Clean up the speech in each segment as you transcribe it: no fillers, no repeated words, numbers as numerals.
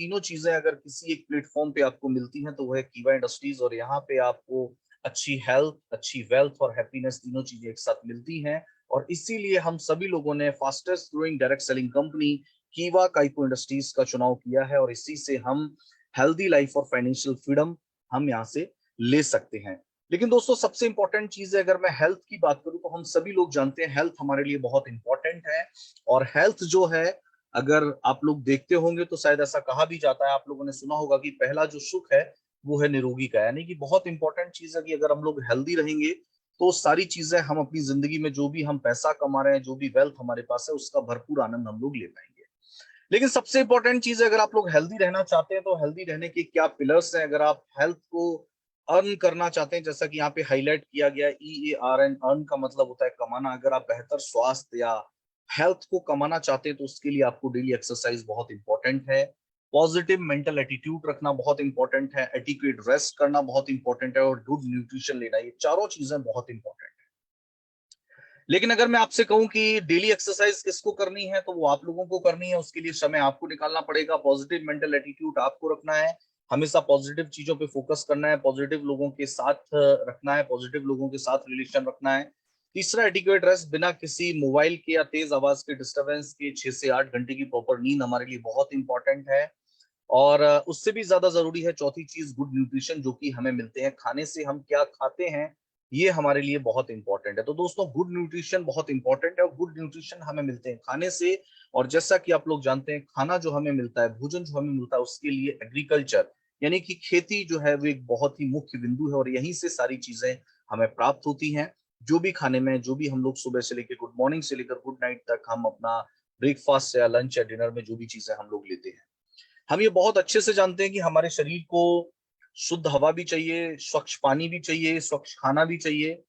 तीनों चीजें अगर किसी एक प्लेटफॉर्म पे आपको मिलती हैं तो वो है कीवा इंडस्ट्रीज। और यहाँ पे आपको अच्छी हेल्थ, अच्छी वेल्थ और हैप्पीनेस तीनों चीजें एक साथ मिलती हैं। और इसीलिए हम सभी लोगों ने fastest growing direct selling company कीवा काइको इंडस्ट्रीज का चुनाव किया है, और इसी से हम हेल्दी लाइफ और फाइनेंशियल फ्रीडम हम यहाँ से ले सकते हैं। लेकिन दोस्तों सबसे इंपॉर्टेंट चीज है, अगर मैं हेल्थ की बात करूं तो हम सभी लोग जानते हैं हेल्थ हमारे लिए बहुत इंपॉर्टेंट है। और हेल्थ जो है, अगर आप लोग देखते होंगे तो शायद ऐसा कहा भी जाता है, आप लोगों ने सुना होगा कि पहला जो सुख है वो है निरोगी का। यानी कि बहुत इंपॉर्टेंट चीज है कि अगर हम लोग हेल्दी रहेंगे तो सारी चीजें हम अपनी जिंदगी में जो भी हम पैसा कमा रहे हैं, जो भी वेल्थ हमारे पास है, उसका भरपूर आनंद हम लोग ले पाएंगे। लेकिन सबसे इंपॉर्टेंट चीज है, अगर आप लोग हेल्दी रहना चाहते हैं तो हेल्दी रहने के क्या पिलर्स हैं। अगर आप हेल्थ को अर्न करना चाहते हैं, जैसा कि यहाँ पे हाईलाइट किया गया, EARN, अर्न का मतलब होता है कमाना। अगर आप बेहतर स्वास्थ्य या हेल्थ को कमाना चाहते हैं तो उसके लिए आपको डेली एक्सरसाइज बहुत इंपॉर्टेंट है, पॉजिटिव मेंटल एटीट्यूड रखना बहुत इंपॉर्टेंट है, एडिक्वेट रेस्ट करना बहुत इंपॉर्टेंट है, और गुड न्यूट्रिशन लेना, ये चारों चीजें बहुत इंपॉर्टेंट है। लेकिन अगर मैं आपसे कहूं कि डेली एक्सरसाइज किसको करनी है, तो वो आप लोगों को करनी है। उसके लिए समय आपको निकालना पड़ेगा, पॉजिटिव मेंटल एटीट्यूड आपको रखना है, हमेशा पॉजिटिव चीजों पे फोकस करना है, पॉजिटिव लोगों के साथ रखना है, पॉजिटिव लोगों के साथ रिलेशन रखना है। तीसरा, एडिक्वेट रेस्ट, बिना किसी मोबाइल के या तेज आवाज के डिस्टरबेंस के 6 से 8 घंटे की प्रॉपर नींद हमारे लिए बहुत इंपॉर्टेंट है। और उससे भी ज्यादा जरूरी है चौथी चीज, गुड न्यूट्रिशन, जो कि हमें मिलते हैं खाने से। हम क्या खाते हैं ये हमारे लिए बहुत इंपॉर्टेंट है। तो दोस्तों गुड न्यूट्रिशन बहुत इंपॉर्टेंट है, और गुड न्यूट्रिशन हमें मिलते हैं खाने से। और जैसा कि आप लोग जानते हैं, खाना जो हमें मिलता है, भोजन जो हमें मिलता है, उसके लिए एग्रीकल्चर यानी कि खेती जो है वो एक बहुत ही मुख्य बिंदु है, और यहीं से सारी चीजें हमें प्राप्त होती हैं। जो भी खाने में, जो भी हम लोग सुबह से लेकर गुड मॉर्निंग से लेकर गुड नाइट तक हम अपना ब्रेकफास्ट या लंच या डिनर में जो भी चीजें हम लोग लेते हैं, हम ये बहुत अच्छे से जानते हैं कि हमारे शरीर को शुद्ध हवा भी चाहिए, स्वच्छ पानी भी चाहिए, स्वच्छ खाना भी चाहिए।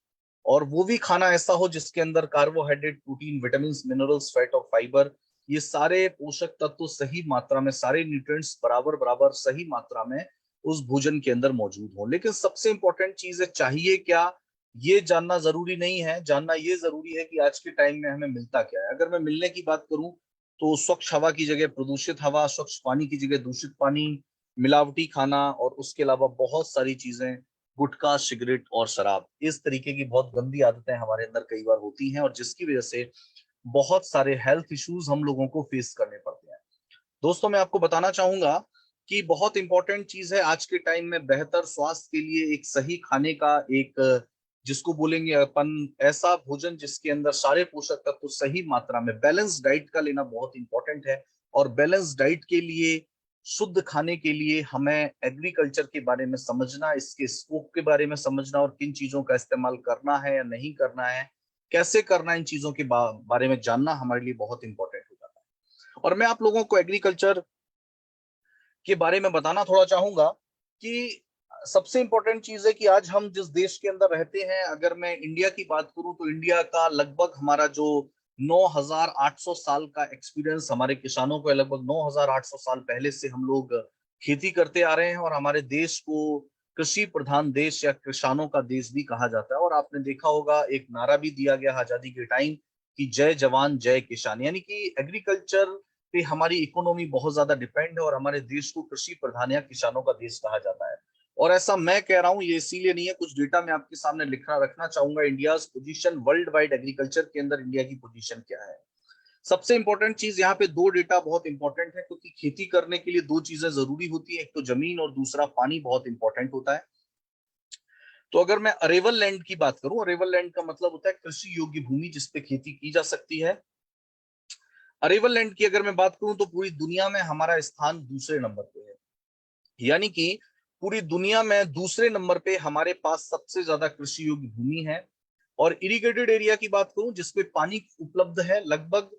और वो भी खाना ऐसा हो जिसके अंदर carbohydrate, protein, vitamin, minerals, fat और फाइबर, ये सारे पोषक तत्व सही मात्रा में, सारे न्यूट्रिएंट्स बराबर बराबर सही मात्रा में उस भोजन के अंदर मौजूद हो। लेकिन सबसे इंपॉर्टेंट चीज है, चाहिए क्या ये जानना जरूरी नहीं है, जानना ये जरूरी है कि आज के टाइम में हमें मिलता क्या है। अगर मैं मिलने की बात करूं तो स्वच्छ हवा की जगह प्रदूषित हवा, स्वच्छ पानी की जगह दूषित पानी, मिलावटी खाना, और उसके अलावा बहुत सारी चीजें, गुटखा, सिगरेट और शराब, इस तरीके की बहुत गंदी आदतें हमारे अंदर कई बार होती हैं, और जिसकी वजह से बहुत सारे हेल्थ इश्यूज हम लोगों को फेस करने पड़ते हैं। दोस्तों मैं आपको बताना चाहूंगा कि बहुत इंपॉर्टेंट चीज है आज के टाइम में बेहतर स्वास्थ्य के लिए एक सही खाने का, एक जिसको बोलेंगे अपन ऐसा भोजन जिसके अंदर सारे पोषक तत्व तो सही मात्रा में, बैलेंस डाइट का लेना बहुत इंपॉर्टेंट है। और बैलेंस डाइट के लिए, शुद्ध खाने के लिए हमें एग्रीकल्चर के बारे में समझना, इसके स्कोप के बारे में समझना, और किन चीजों का इस्तेमाल करना है या नहीं करना है, कैसे करना है, इन चीजों के बारे में जानना हमारे लिए बहुत इंपॉर्टेंट हो जाता है। और मैं आप लोगों को एग्रीकल्चर के बारे में बताना थोड़ा चाहूंगा कि सबसे इंपॉर्टेंट चीज है कि आज हम जिस देश के अंदर रहते हैं, अगर मैं इंडिया की बात करूं तो इंडिया का लगभग हमारा जो 9,800 साल का एक्सपीरियंस हमारे किसानों को है, लगभग 9,800 साल पहले से हम लोग खेती करते आ रहे हैं। और हमारे देश को कृषि प्रधान देश या किसानों का देश भी कहा जाता है। और आपने देखा होगा एक नारा भी दिया गया आजादी के टाइम कि जय जवान जय किसान, यानी कि एग्रीकल्चर पे हमारी इकोनॉमी बहुत ज्यादा डिपेंड है, और हमारे देश को कृषि प्रधान या किसानों का देश कहा जाता है। और ऐसा मैं कह रहा हूं, ये इसीलिए नहीं है, कुछ डेटा मैं आपके सामने लिखना रखना चाहूंगा। India position world wide agriculture के अंदर इंडिया की पोजीशन क्या है। सबसे इंपॉर्टेंट चीज यहाँ पे दो डेटा बहुत इंपॉर्टेंट है, क्योंकि खेती करने के लिए दो चीजें जरूरी होती है, एक तो जमीन और दूसरा पानी बहुत इंपॉर्टेंट होता है। तो अगर मैं अरेबल लैंड की बात करूं, अरेबल लैंड का मतलब होता है कृषि योग्य भूमि जिसपे खेती की जा सकती है। अरेबल लैंड की अगर मैं बात करूं तो पूरी दुनिया में हमारा स्थान दूसरे नंबर पे है। यानी कि पूरी दुनिया में दूसरे नंबर पे हमारे पास सबसे ज्यादा कृषि योग्य भूमि है। और इरिगेटेड एरिया की बात करूं जिसपे पानी उपलब्ध है, लगभग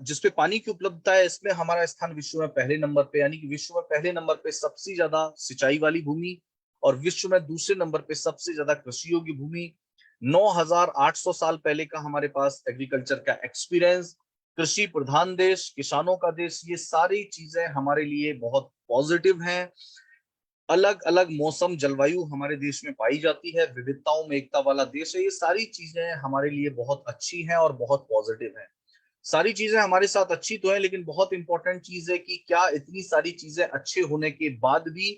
जिसपे पानी की उपलब्धता है, इसमें हमारा स्थान विश्व में पहले नंबर पे। यानी कि विश्व में पहले नंबर पे सबसे ज्यादा सिंचाई वाली भूमि, और विश्व में दूसरे नंबर पे सबसे ज्यादा कृषि योग्य भूमि। 9,800 साल पहले का हमारे पास एग्रीकल्चर का एक्सपीरियंस, कृषि प्रधान देश, किसानों का देश, ये सारी चीजें हमारे लिए बहुत पॉजिटिव हैं। अलग अलग मौसम, जलवायु हमारे देश में पाई जाती है, विविधताओं में एकता वाला देश है, ये सारी चीजें हमारे लिए बहुत अच्छी हैं और बहुत पॉजिटिव हैं। सारी चीजें हमारे साथ अच्छी तो है, लेकिन बहुत इंपॉर्टेंट चीज है कि क्या इतनी सारी चीजें अच्छे होने के बाद भी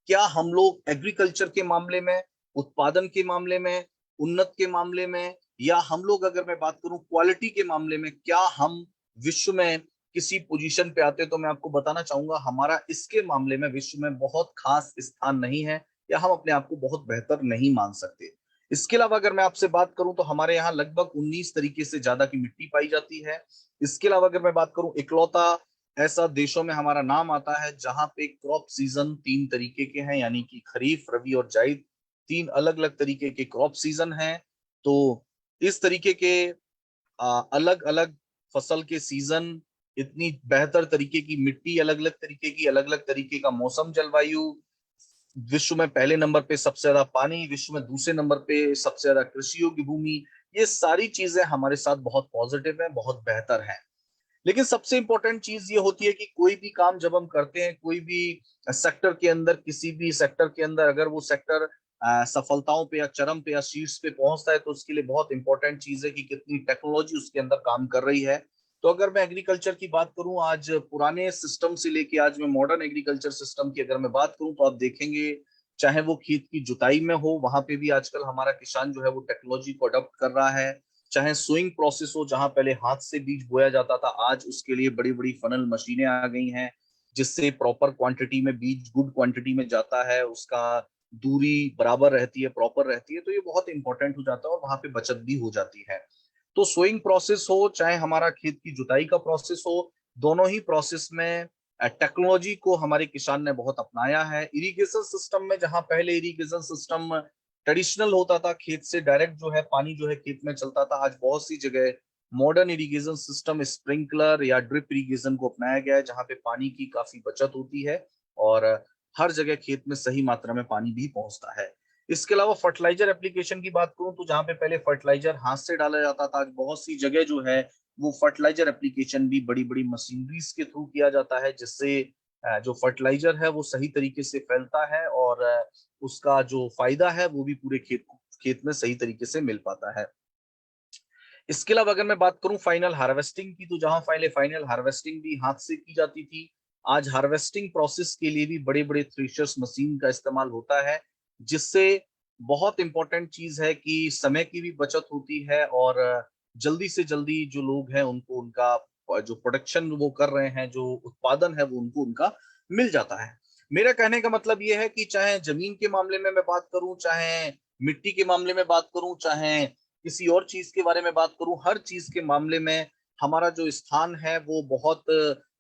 क्या हम लोग एग्रीकल्चर के मामले में, उत्पादन के मामले में, उन्नत के मामले में, या हम लोग अगर मैं बात करूं क्वालिटी के मामले में, क्या हम विश्व में किसी पोजीशन पे आते हैं? तो मैं आपको बताना चाहूंगा हमारा इसके मामले में विश्व में बहुत खास स्थान नहीं है, या हम अपने आप को बहुत बेहतर नहीं मान सकते। इसके अलावा अगर मैं आपसे बात करूं तो हमारे यहाँ लगभग 19 तरीके से ज्यादा की मिट्टी पाई जाती है। इसके अलावा अगर मैं बात करूं, इकलौता ऐसा देशों में हमारा नाम आता है जहां पे क्रॉप सीजन 3 तरीके के हैं, यानी कि खरीफ, रबी और जायद, 3 अलग अलग तरीके के क्रॉप सीजन हैं। तो इस तरीके के अलग अलग फसल के सीजन, इतनी बेहतर तरीके की मिट्टी, अलग अलग तरीके का मौसम, जलवायु, विश्व में पहले नंबर पे सबसे ज्यादा पानी, विश्व में दूसरे नंबर पे सबसे ज्यादा कृषि योग्य भूमि, ये सारी चीजें हमारे साथ बहुत पॉजिटिव है, बहुत बेहतर है। लेकिन सबसे इंपॉर्टेंट चीज ये होती है कि कोई भी काम जब हम करते हैं, कोई भी सेक्टर के अंदर, किसी भी सेक्टर के अंदर अगर वो सेक्टर सफलताओं पे या चरम पे या शीर्ष पे पहुंचता है, तो उसके लिए बहुत इंपॉर्टेंट चीज है कि कितनी टेक्नोलॉजी उसके अंदर काम कर रही है। तो अगर मैं एग्रीकल्चर की बात करूं, आज पुराने सिस्टम से लेके आज मैं मॉडर्न एग्रीकल्चर सिस्टम की अगर मैं बात करूं, तो आप देखेंगे चाहे वो खेत की जुताई में हो, वहां पे भी आजकल हमारा किसान जो है वो टेक्नोलॉजी को अडॉप्ट कर रहा है। चाहे सोइंग प्रोसेस हो, जहां पहले हाथ से बीज बोया जाता था, आज उसके लिए बड़ी बड़ी फनल मशीनें आ गई हैं, जिससे प्रॉपर क्वांटिटी में बीज गुड क्वांटिटी में जाता है, उसका दूरी बराबर रहती है, प्रॉपर रहती है, तो ये बहुत इंपॉर्टेंट हो जाता है और वहां पे बचत भी हो जाती है। तो सोइंग प्रोसेस हो चाहे हमारा खेत की जुताई का प्रोसेस हो, दोनों ही प्रोसेस में टेक्नोलॉजी को हमारे किसान ने बहुत अपनाया है। इरिगेशन सिस्टम में, जहां पहले इरिगेशन सिस्टम ट्रेडिशनल होता था, खेत से डायरेक्ट जो है पानी जो है खेत में चलता था, आज बहुत सी जगह मॉडर्न इरिगेशन सिस्टम, स्प्रिंकलर या ड्रिप इरिगेशन को अपनाया गया है, जहां पे पानी की काफी बचत होती है और हर जगह खेत में सही मात्रा में पानी भी पहुंचता है। इसके अलावा फर्टिलाइजर एप्लीकेशन की बात करूं, तो जहां पे पहले फर्टिलाइजर हाथ से डाला जाता था, आज बहुत सी जगह जो है वो फर्टिलाइजर एप्लीकेशन भी बड़ी बड़ी मशीनरीज के थ्रू किया जाता है, जिससे जो फर्टिलाइजर है वो सही तरीके से फैलता है और उसका जो फायदा है वो भी पूरे खेत में सही तरीके से मिल पाता है। इसके अलावा अगर मैं बात करूं फाइनल हार्वेस्टिंग की, तो जहां पहले फाइनल हार्वेस्टिंग भी हाथ से की जाती थी, आज हार्वेस्टिंग प्रोसेस के लिए भी बड़े बड़े थ्रेशर्स मशीन का इस्तेमाल होता है, जिससे बहुत इंपॉर्टेंट चीज है कि समय की भी बचत होती है और जल्दी से जल्दी जो लोग हैं उनको उनका जो प्रोडक्शन वो कर रहे हैं, जो उत्पादन है वो उनको उनका मिल जाता है। मेरा कहने का मतलब ये है कि चाहे जमीन के मामले में मैं बात करूं, चाहे मिट्टी के मामले में बात करूं, चाहे किसी और चीज के बारे में बात करूं, हर चीज के मामले में हमारा जो स्थान है वो बहुत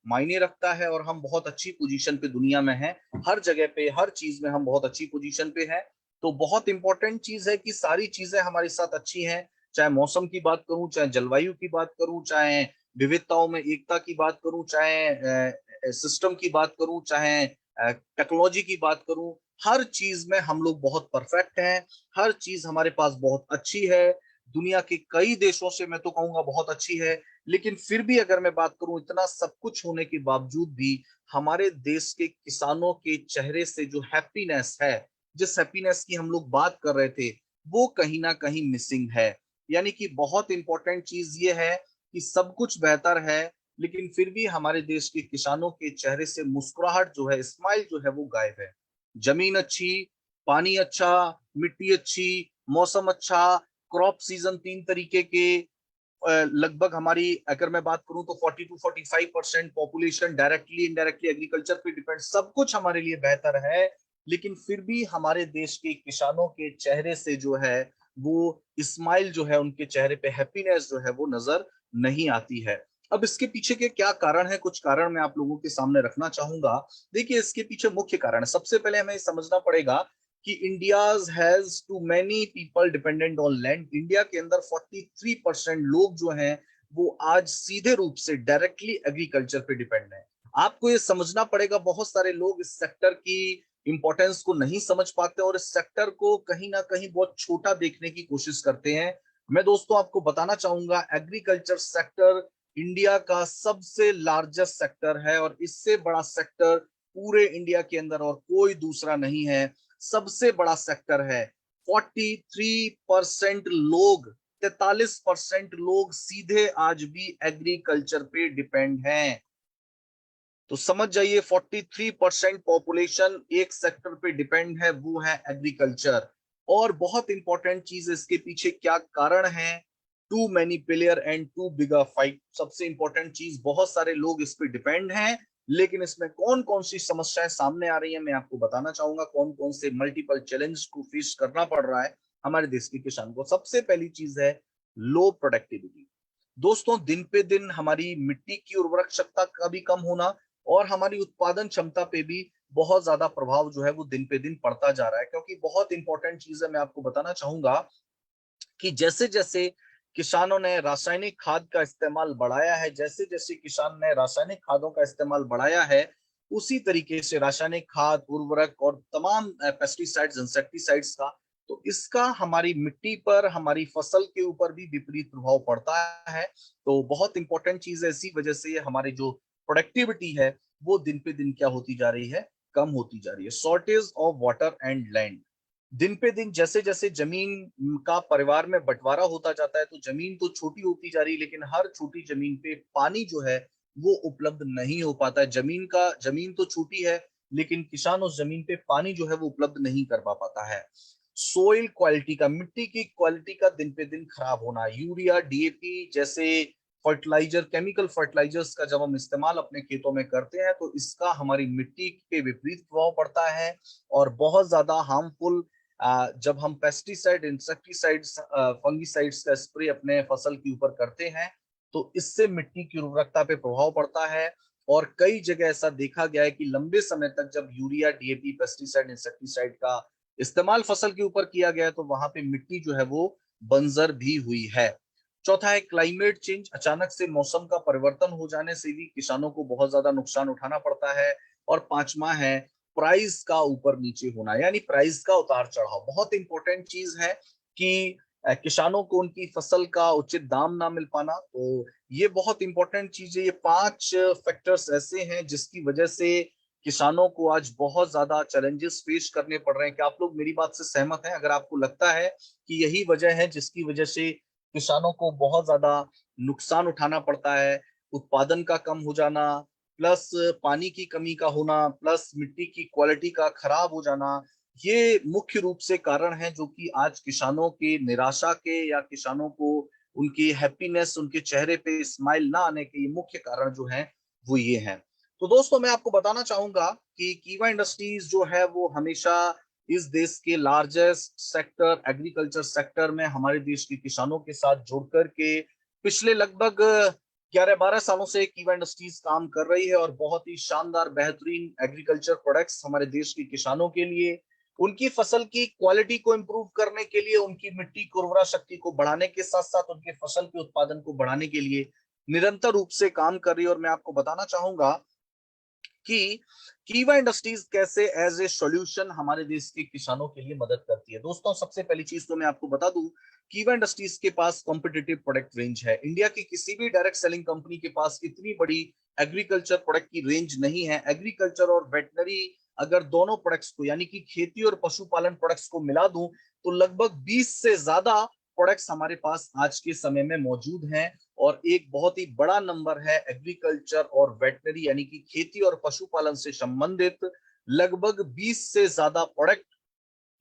मायने रखता है और हम बहुत अच्छी पोजीशन पे दुनिया में हैं। हर जगह पे, हर चीज में हम बहुत अच्छी पोजीशन पे हैं। तो बहुत इंपॉर्टेंट चीज है कि सारी चीजें हमारे साथ अच्छी हैं, चाहे मौसम की बात करूं, चाहे जलवायु की बात करूं, चाहे विविधताओं में एकता की बात करूं, चाहे सिस्टम की बात करूं, चाहे टेक्नोलॉजी की बात करूं, हर चीज में हम लोग बहुत परफेक्ट हैं। हर चीज हमारे पास बहुत अच्छी है, दुनिया के कई देशों से मैं तो कहूंगा बहुत अच्छी है। लेकिन फिर भी अगर मैं बात करूं, इतना सब कुछ होने के बावजूद भी हमारे देश के किसानों के चेहरे से जो हैप्पीनेस है, जिस हैप्पीनेस की हम लोग बात कर रहे थे, वो कहीं ना कहीं मिसिंग है। यानी कि बहुत इंपॉर्टेंट चीज ये है कि सब कुछ बेहतर है, लेकिन फिर भी हमारे देश के किसानों के चेहरे से मुस्कुराहट जो है, स्माइल जो है वो गायब है। जमीन अच्छी, पानी अच्छा, मिट्टी अच्छी, मौसम अच्छा, क्रॉप सीजन 3 तरीके के, लगभग हमारी अगर मैं बात करूं तो 40 to 45% population directly indirectly agriculture पे डिपेंड, सब कुछ हमारे लिए बेहतर है। लेकिन फिर भी हमारे देश के किसानों के चेहरे से जो है वो स्माइल जो है, उनके चेहरे पे हैप्पीनेस जो है वो नजर नहीं आती है। अब इसके पीछे के क्या कारण है, कुछ कारण मैं आप लोगों के सामने रखना चाहूंगा। देखिए, इसके पीछे मुख्य कारण है, सबसे पहले हमें समझना पड़ेगा कि India has too many people dependent on land. India के अंदर 43% लोग जो हैं वो आज सीधे रूप से डायरेक्टली एग्रीकल्चर पे डिपेंड है। आपको ये समझना पड़ेगा, बहुत सारे लोग इस सेक्टर की इंपॉर्टेंस को नहीं समझ पाते और इस सेक्टर को कहीं ना कहीं बहुत छोटा देखने की कोशिश करते हैं। मैं दोस्तों आपको बताना चाहूंगा, एग्रीकल्चर सेक्टर इंडिया का सबसे लार्जेस्ट सेक्टर है और इससे बड़ा सेक्टर पूरे इंडिया के अंदर और कोई दूसरा नहीं है। सबसे बड़ा सेक्टर है। 43% लोग 43% लोग सीधे आज भी एग्रीकल्चर पे डिपेंड हैं। तो समझ जाइए 43% पॉपुलेशन एक सेक्टर पे डिपेंड है, वो है एग्रीकल्चर। और बहुत इंपॉर्टेंट चीज इसके पीछे क्या कारण है, too many player and too bigger fight. सबसे इंपॉर्टेंट चीज, बहुत सारे लोग इस पे डिपेंड हैं, लेकिन इसमें कौन कौन सी समस्याएं सामने आ रही है मैं आपको बताना चाहूंगा, कौन कौन से मल्टीपल चैलेंज को फेस करना पड़ रहा है हमारे देश के किसान को। सबसे पहली चीज है लो प्रोडक्टिविटी। दोस्तों, दिन पे दिन हमारी मिट्टी की उर्वरक क्षमता का भी कम होना और हमारी उत्पादन क्षमता पे भी बहुत ज्यादा प्रभाव जो है वो दिन पे दिन पड़ता जा रहा है। क्योंकि बहुत इंपॉर्टेंट चीज है, मैं आपको बताना चाहूंगा कि जैसे जैसे किसानों ने रासायनिक खाद का इस्तेमाल बढ़ाया है, जैसे जैसे किसान ने रासायनिक खादों का इस्तेमाल बढ़ाया है, उसी तरीके से रासायनिक खाद, उर्वरक और तमाम पेस्टिसाइड्स, इंसेक्टिसाइड्स का, तो इसका हमारी मिट्टी पर, हमारी फसल के ऊपर भी विपरीत प्रभाव पड़ता है। तो बहुत इंपॉर्टेंट चीज है, इसी वजह से हमारी जो प्रोडक्टिविटी है वो दिन पे दिन क्या होती जा रही है, कम होती जा रही है। Shortage of water and land. दिन पे दिन जैसे जैसे जमीन का परिवार में बंटवारा होता जाता है, तो जमीन तो छोटी होती जा रही है, लेकिन हर छोटी जमीन पे पानी जो है वो उपलब्ध नहीं हो पाता है। जमीन तो छोटी है, लेकिन किसान उस जमीन पे पानी जो है वो उपलब्ध नहीं कर पाता है। सोइल क्वालिटी का, मिट्टी की क्वालिटी का दिन पे दिन खराब होना। यूरिया, डीएपी जैसे फर्टिलाइजर, केमिकल फर्टिलाइजर्स का जब हम इस्तेमाल अपने खेतों में करते हैं, तो इसका हमारी मिट्टी पे विपरीत प्रभाव पड़ता है। और बहुत ज्यादा हार्मफुल, जब हम पेस्टिसाइड, इंसेक्टिसाइड्स, फंगिसाइड्स का स्प्रे अपने फसल के ऊपर करते हैं, तो इससे मिट्टी की उर्वरकता पे प्रभाव पड़ता है। और कई जगह ऐसा देखा गया है कि लंबे समय तक जब यूरिया, डीएपी, पेस्टिसाइड, इंसेक्टिसाइड का इस्तेमाल फसल के ऊपर किया गया है, तो वहां पे मिट्टी जो है वो बंजर भी हुई है। चौथा है क्लाइमेट चेंज। अचानक से मौसम का परिवर्तन हो जाने से भी किसानों को बहुत ज्यादा नुकसान उठाना पड़ता है। और पांचवा है प्राइस का ऊपर नीचे होना, यानी प्राइस का उतार चढ़ाव। बहुत इंपॉर्टेंट चीज है कि किसानों को उनकी फसल का उचित दाम ना मिल पाना। तो ये बहुत इंपॉर्टेंट चीज है। ये 5 फैक्टर्स ऐसे हैं जिसकी वजह से किसानों को आज बहुत ज्यादा चैलेंजेस फेस करने पड़ रहे हैं। क्या आप लोग मेरी बात से सहमत हैं? अगर आपको लगता है कि यही वजह है जिसकी वजह से किसानों को बहुत ज्यादा नुकसान उठाना पड़ता है, उत्पादन का कम हो जाना, प्लस पानी की कमी का होना, प्लस मिट्टी की क्वालिटी का खराब हो जाना, ये मुख्य रूप से कारण है जो कि आज किसानों के निराशा के, या किसानों को उनकी हैप्पीनेस, उनके चेहरे पे स्माइल ना आने के ये मुख्य कारण जो हैं वो ये हैं। तो दोस्तों, मैं आपको बताना चाहूंगा कि कीवा इंडस्ट्रीज जो है वो हमेशा इस देश के लार्जेस्ट सेक्टर, एग्रीकल्चर सेक्टर में हमारे देश के किसानों के साथ जुड़ करके पिछले लगभग 11-12 सालों से कीवा इंडस्ट्रीज काम कर रही है। और बहुत ही शानदार, बेहतरीन एग्रीकल्चर प्रोडक्ट्स हमारे देश के किसानों के लिए, उनकी फसल की क्वालिटी को इम्प्रूव करने के लिए, उनकी मिट्टी की उर्वरा शक्ति को बढ़ाने के साथ साथ उनके फसल के उत्पादन को बढ़ाने के लिए निरंतर रूप से काम कर रही है। और मैं आपको बताना चाहूंगा कि कीवा इंडस्ट्रीज कैसे एज ए सॉल्यूशन हमारे देश के किसानों के लिए मदद करती है। दोस्तों, सबसे पहली चीज तो मैं आपको बता दूं, कीवा इंडस्ट्रीज के पास कॉम्पिटिटिव प्रोडक्ट रेंज है। इंडिया की किसी भी डायरेक्ट सेलिंग कंपनी के पास इतनी बड़ी एग्रीकल्चर प्रोडक्ट की रेंज नहीं है। एग्रीकल्चर और वेटनरी, अगर दोनों प्रोडक्ट्स को, यानी कि खेती और पशुपालन प्रोडक्ट्स को मिला दूं, तो लगभग 20 से ज्यादा प्रोडक्ट्स हमारे पास आज के समय में मौजूद हैं। और एक बहुत ही बड़ा नंबर है एग्रीकल्चर और वेटनरी, यानी कि खेती और पशुपालन से संबंधित लगभग 20 से ज्यादा प्रोडक्ट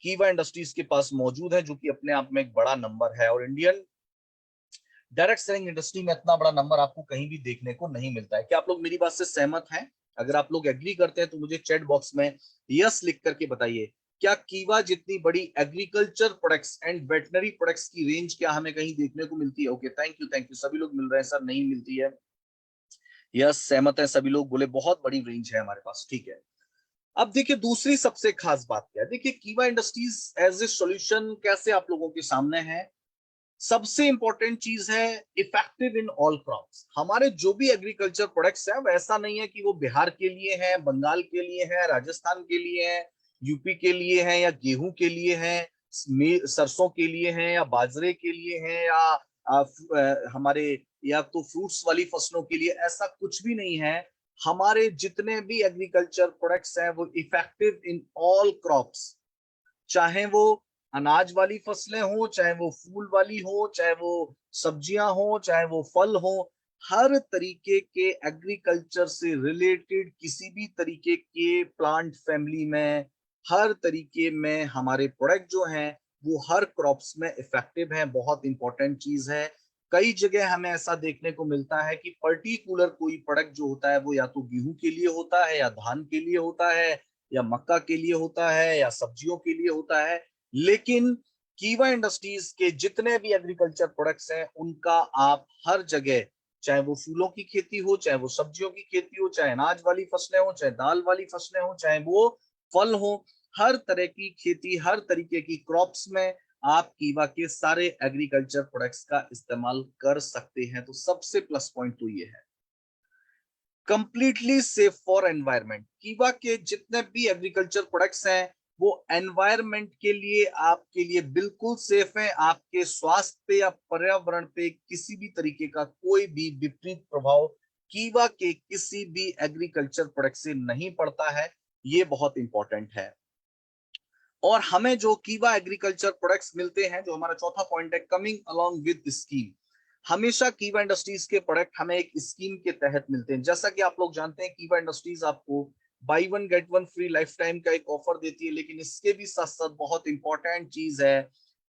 कीवा इंडस्ट्रीज के पास मौजूद है, जो कि अपने आप में एक बड़ा नंबर है। और इंडियन डायरेक्ट सेलिंग इंडस्ट्री में इतना बड़ा नंबर आपको कहीं भी देखने को नहीं मिलता है। क्या आप लोग मेरी बात से सहमत हैं? अगर आप लोग एग्री करते हैं तो मुझे चैट बॉक्स में यस लिख करके बताइए, क्या कीवा जितनी बड़ी agriculture products and veterinary products की रेंज क्या हमें कहीं देखने को मिलती है? Okay, thank you, thank you. सभी लोग मिल रहे हैं सर, नहीं मिलती है। यस, सहमत है सभी लोग, बोले बहुत बड़ी रेंज है हमारे पास, ठीक है। अब देखिए दूसरी सबसे खास बात क्या है। देखिए कीवा इंडस्ट्रीज एज ए सॉल्यूशन कैसे आप लोगों के सामने है। सबसे इंपॉर्टेंट चीज है इफेक्टिव इन ऑल क्रॉप्स। हमारे जो भी एग्रीकल्चर प्रोडक्ट्स हैं, वो ऐसा नहीं है कि वो बिहार के लिए है, बंगाल के लिए है, राजस्थान के लिए है, यूपी के लिए है, या गेहूं के लिए है, सरसों के लिए है, या बाजरे के लिए है, या हमारे, या तो फ्रूट्स वाली फसलों के लिए। ऐसा कुछ भी नहीं है। हमारे जितने भी एग्रीकल्चर प्रोडक्ट्स हैं वो इफेक्टिव इन ऑल क्रॉप्स, चाहे वो अनाज वाली फसलें हो, चाहे वो फूल वाली हो, चाहे वो सब्जियां हो, चाहे वो फल हो, हर तरीके के एग्रीकल्चर से रिलेटेड किसी भी तरीके के प्लांट फैमिली में, हर तरीके में हमारे प्रोडक्ट जो हैं वो हर क्रॉप्स में इफेक्टिव हैं। बहुत इंपॉर्टेंट चीज है। कई जगह हमें ऐसा देखने को मिलता है कि पर्टिकुलर कोई प्रोडक्ट जो होता है वो या तो गेहूं के लिए होता है, या धान के लिए होता है, या मक्का के लिए होता है, या सब्जियों के लिए होता है। लेकिन कीवा इंडस्ट्रीज के जितने भी एग्रीकल्चर प्रोडक्ट्स हैं उनका आप हर जगह, चाहे वो फूलों की खेती हो, चाहे वो सब्जियों की खेती हो, चाहे अनाज वाली फसलें हो, चाहे दाल वाली फसलें हो, चाहे वो फल हो, हर तरह की खेती, हर तरीके की क्रॉप्स में आप कीवा के सारे एग्रीकल्चर प्रोडक्ट्स का इस्तेमाल कर सकते हैं। तो सबसे प्लस पॉइंट तो ये है, कंप्लीटली सेफ फॉर एनवायरमेंट। कीवा के जितने भी एग्रीकल्चर प्रोडक्ट्स हैं वो एनवायरमेंट के लिए, आपके लिए बिल्कुल सेफ है। आपके स्वास्थ्य पे या पर्यावरण पे किसी भी तरीके का कोई भी विपरीत प्रभाव कीवा के किसी भी एग्रीकल्चर प्रोडक्ट से नहीं पड़ता है। ये बहुत इंपॉर्टेंट है। और हमें जो कीवा एग्रीकल्चर प्रोडक्ट्स मिलते हैं, जो हमारा चौथा पॉइंट है, कमिंग अलोंग विद स्कीम। हमेशा कीवा इंडस्ट्रीज के प्रोडक्ट हमें एक स्कीम के तहत मिलते हैं। जैसा कि आप लोग जानते हैं, कीवा इंडस्ट्रीज आपको by one get one free life time का एक ऑफर देती है। लेकिन इसके भी साथ साथ बहुत इंपॉर्टेंट चीज है,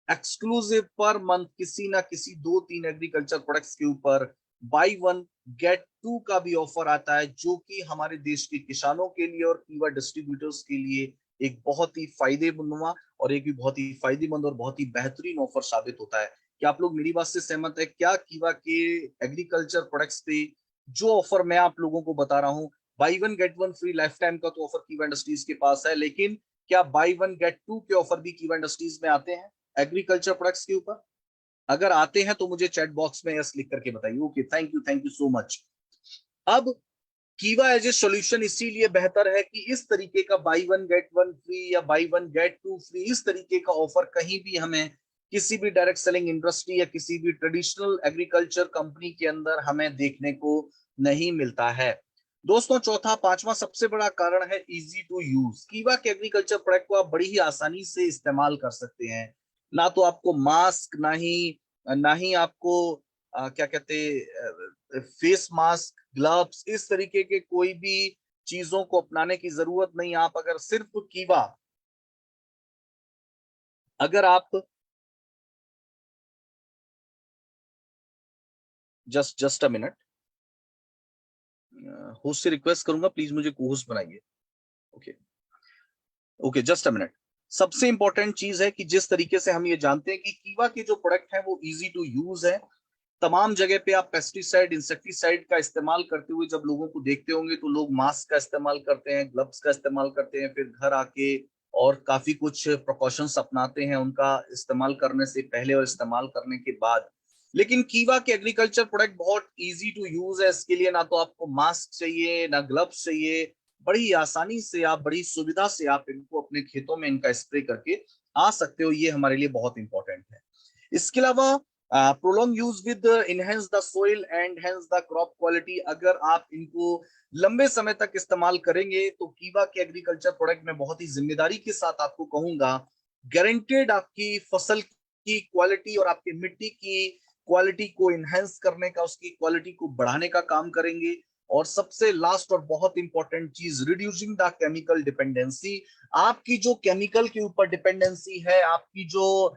एक्सक्लूसिव पर मंथ किसी ना किसी दो तीन एग्रीकल्चर प्रोडक्ट्स के ऊपर बाई वन गेट टू का भी ऑफर आता है, जो कि हमारे देश के किसानों के लिए और कीवा डिस्ट्रीब्यूटर्स के लिए एक बहुत ही फायदेमंद और एक भी बहुत ही फायदेमंद और बहुत ही बेहतरीन ऑफर साबित होता है। क्या आप लोग मेरी बात से सहमत है? क्या कीवा के एग्रीकल्चर प्रोडक्ट्स पे जो ऑफर मैं आप लोगों को बता रहा हूँ, by one get one free life time का तो ऑफर कीवा इंडस्ट्रीज के पास है, लेकिन क्या बाई वन गेट टू के ऑफर भी कीवा इंडस्ट्रीज में आते हैं एग्रीकल्चर प्रोडक्ट्स के ऊपर? अगर आते हैं तो मुझे चैट बॉक्स में यस लिख करके बताइए। Okay, thank you so much. अब कीवा एज ए सोल्यूशन इसीलिए बेहतर है कि इस तरीके का buy one get one free या buy one get two free, इस तरीके का ऑफर कहीं भी हमें किसी भी डायरेक्ट सेलिंग इंडस्ट्री या किसी भी ट्रेडिशनल एग्रीकल्चर कंपनी के अंदर हमें देखने को नहीं मिलता है। दोस्तों, चौथा पांचवा सबसे बड़ा कारण है इजी टू यूज। कीवा के एग्रीकल्चर प्रोडक्ट को आप बड़ी ही आसानी से इस्तेमाल कर सकते हैं। ना तो आपको मास्क, ना ही आपको क्या कहते, फेस मास्क, ग्लव्स, इस तरीके के कोई भी चीजों को अपनाने की जरूरत नहीं। आप अगर सिर्फ कीवा, अगर आप जस्ट अ मिनट, होस्ट से रिक्वेस्ट करूंगा, प्लीज मुझे को होस्ट बनाइए। Okay, okay, just a minute. सबसे इंपॉर्टेंट चीज है कि जिस तरीके से हम ये जानते हैं कि कीवा के जो प्रोडक्ट है वो इजी टू यूज है। तमाम जगह पे आप पेस्टिसाइड, इंसेक्टिसाइड का इस्तेमाल करते हुए जब लोगों को देखते होंगे, तो लोग मास्क का इस्तेमाल करते हैं, ग्लव्स का इस्तेमाल करते हैं, फिर घर आके और काफी कुछ प्रिकॉशंस अपनाते हैं उनका इस्तेमाल करने से पहले और इस्तेमाल करने के बाद। लेकिन कीवा के एग्रीकल्चर प्रोडक्ट बहुत इजी टू यूज है। इसके लिए ना तो आपको मास्क चाहिए, ना ग्लव्स चाहिए। बड़ी आसानी से आप, बड़ी सुविधा से आप इनको अपने खेतों में इनका स्प्रे करके आ सकते हो। ये हमारे लिए बहुत इंपॉर्टेंट है। इसके अलावा prolong use with enhance the soil and hence the crop quality. अगर आप इनको लंबे समय तक इस्तेमाल करेंगे तो कीवा के एग्रीकल्चर प्रोडक्ट में बहुत ही जिम्मेदारी के साथ आपको कहूंगा, गारंटेड आपकी फसल की क्वालिटी और आपकी मिट्टी की क्वालिटी को इनहेंस करने का, उसकी क्वालिटी को बढ़ाने का काम करेंगे। और सबसे लास्ट और बहुत इंपॉर्टेंट चीज, रिड्यूसिंग द केमिकल डिपेंडेंसी। आपकी जो केमिकल के ऊपर डिपेंडेंसी है, आपकी जो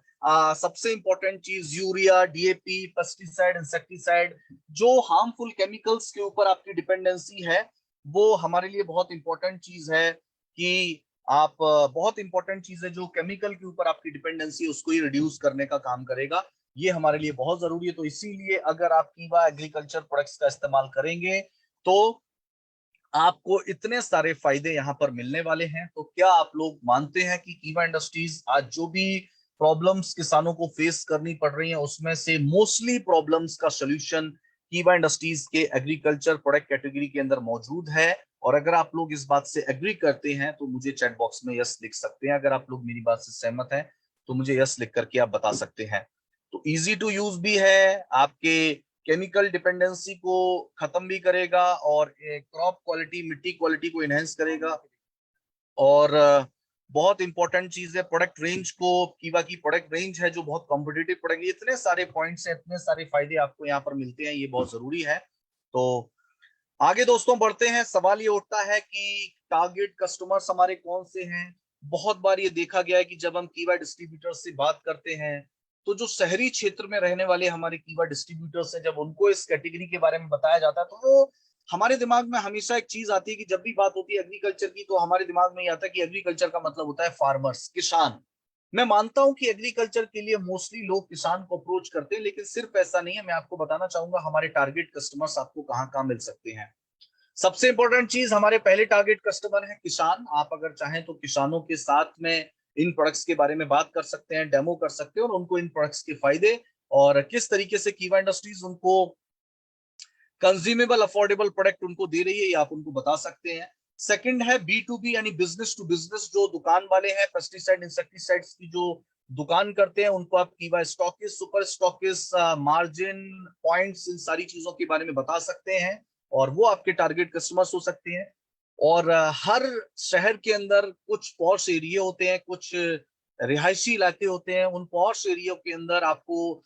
सबसे इंपॉर्टेंट चीज, यूरिया, डीएपी, पेस्टिसाइड, इंसेक्टिसाइड, जो हार्मफुल केमिकल्स के ऊपर आपकी डिपेंडेंसी है, वो हमारे लिए बहुत इंपॉर्टेंट चीज है कि आप, बहुत इंपॉर्टेंट चीज है जो केमिकल के ऊपर आपकी डिपेंडेंसी है, उसको ही रिड्यूस करने का काम करेगा। ये हमारे लिए बहुत जरूरी है। तो इसीलिए अगर आप कीवा एग्रीकल्चर प्रोडक्ट्स का इस्तेमाल करेंगे तो आपको इतने सारे फायदे यहाँ पर मिलने वाले हैं। तो क्या आप लोग मानते हैं कि कीवा इंडस्ट्रीज आज जो भी प्रॉब्लम्स किसानों को फेस करनी पड़ रही हैं, उसमें से मोस्टली प्रॉब्लम्स का सलूशन कीवा इंडस्ट्रीज के एग्रीकल्चर प्रोडक्ट कैटेगरी के अंदर मौजूद है? और अगर आप लोग इस बात से एग्री करते हैं तो मुझे चैट बॉक्स में यस लिख सकते हैं। अगर आप लोग मेरी बात से सहमत हैं तो मुझे यस लिख करके आप बता सकते हैं। तो इजी टू यूज भी है, आपके केमिकल डिपेंडेंसी को खत्म भी करेगा, और क्रॉप क्वालिटी, मिट्टी क्वालिटी को इनहेंस करेगा, और बहुत इंपॉर्टेंट चीज है। प्रोडक्ट रेंज को, कीवा की प्रोडक्ट रेंज है जो बहुत कॉम्पिटिटिव प्रोडक्ट, इतने सारे पॉइंट्स हैं, इतने सारे फायदे आपको यहाँ पर मिलते हैं, ये बहुत जरूरी है। तो आगे दोस्तों बढ़ते हैं। सवाल ये उठता है कि टारगेट कस्टमर्स हमारे कौन से हैं। बहुत बार ये देखा गया है कि जब हम कीवा डिस्ट्रीब्यूटर से बात करते हैं तो जो शहरी क्षेत्र में रहने वाले हमारे कीवा डिस्ट्रीब्यूटर्स हैं, जब उनको इस कैटेगरी के बारे में बताया जाता है तो वो हमारे दिमाग में हमेशा एक चीज आती है कि जब भी बात होती है एग्रीकल्चर की तो हमारे दिमाग में ये आता है कि एग्रीकल्चर का मतलब होता है फार्मर्स, किसान। मैं मानता हूं कि एग्रीकल्चर के लिए मोस्टली लोग किसान को अप्रोच करते हैं, लेकिन सिर्फ ऐसा नहीं है। मैं आपको बताना चाहूंगा हमारे टारगेट कस्टमर्स आपको कहाँ कहाँ मिल सकते हैं। सबसे इंपॉर्टेंट चीज, हमारे पहले टारगेट कस्टमर है किसान। आप अगर चाहें तो किसानों के साथ में इन प्रोडक्ट्स के बारे में बात कर सकते हैं, डेमो कर सकते हैं और उनको इन प्रोडक्ट्स के फायदे और किस तरीके से कीवा इंडस्ट्रीज उनको कंज्यूमेबल अफोर्डेबल प्रोडक्ट उनको दे रही है, ये आप उनको बता सकते हैं। सेकंड है B2B यानी बिजनेस टू बिजनेस, जो दुकान वाले हैं पेस्टिसाइड इंसेक्टिसाइड्स की जो दुकान करते हैं उनको आप कीवा stockist, super stockist, margin points, इन सारी चीजों के बारे में बता सकते हैं और वो आपके टारगेट कस्टमर्स हो सकते हैं। और हर शहर के अंदर कुछ पॉश एरिया होते हैं, कुछ रिहायशी इलाके होते हैं। उन पॉश एरिया के अंदर आपको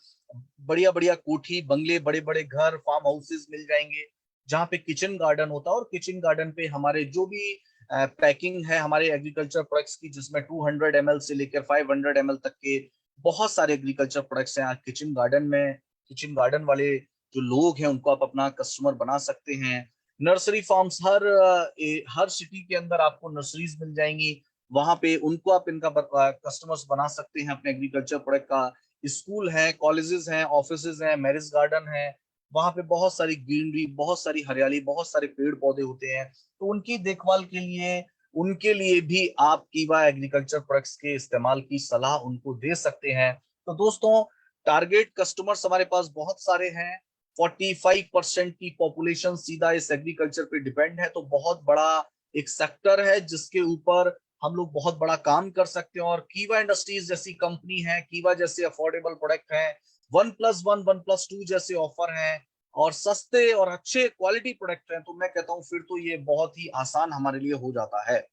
बढ़िया बढ़िया कोठी बंगले, बड़े बड़े घर, फार्म हाउसेस मिल जाएंगे जहाँ पे किचन गार्डन होता है। और किचन गार्डन पे हमारे जो भी पैकिंग है हमारे एग्रीकल्चर प्रोडक्ट्स की, जिसमें 200 ml से लेकर 500 ml तक के बहुत सारे एग्रीकल्चर प्रोडक्ट्स हैं किचन गार्डन में। किचन गार्डन वाले जो लोग हैं उनको आप अपना कस्टमर बना सकते हैं। नर्सरी फार्म्स, हर सिटी के अंदर आपको नर्सरीज मिल जाएंगी, वहां पे उनको आप इनका कस्टमर्स बना सकते हैं अपने एग्रीकल्चर प्रोडक्ट का। स्कूल हैं, कॉलेजेस हैं, ऑफिसेज हैं, मैरिज गार्डन है, वहां पे बहुत सारी ग्रीनरी, बहुत सारी हरियाली, बहुत सारे पेड़ पौधे होते हैं। तो उनकी देखभाल के लिए, उनके लिए भी आप कीवा एग्रीकल्चर प्रोडक्ट्स के इस्तेमाल की सलाह उनको दे सकते हैं। तो दोस्तों, टारगेट कस्टमर्स हमारे पास बहुत सारे हैं। 45% की पॉपुलेशन सीधा इस एग्रीकल्चर पे डिपेंड है, तो बहुत बड़ा एक सेक्टर है जिसके ऊपर हम लोग बहुत बड़ा काम कर सकते हैं। और कीवा इंडस्ट्रीज जैसी कंपनी है, कीवा जैसे अफोर्डेबल प्रोडक्ट है, 1+1 1+2 जैसे ऑफर हैं और सस्ते और अच्छे क्वालिटी प्रोडक्ट हैं, तो मैं कहता हूं फिर तो ये बहुत ही आसान हमारे लिए हो जाता है।